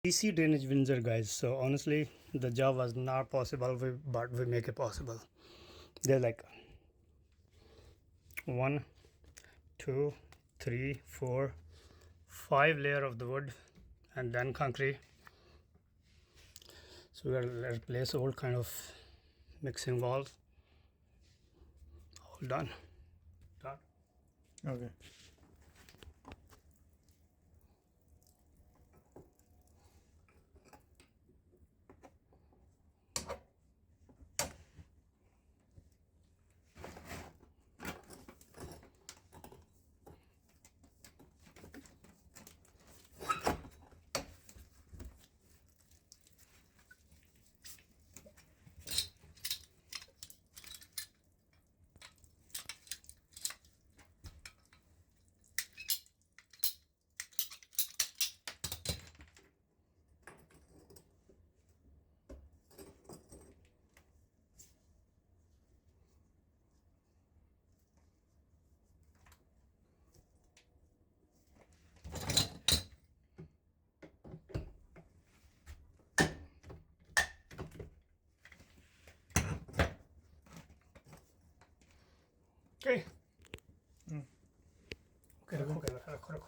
DC drainage Windsor, guys. So honestly, the job was not possible, but we make it possible. They're like 1, 2, 3, 4, 5 layer of the wood and then concrete. So we gotta replace all kind of mixing walls. All done. Okay. Okay.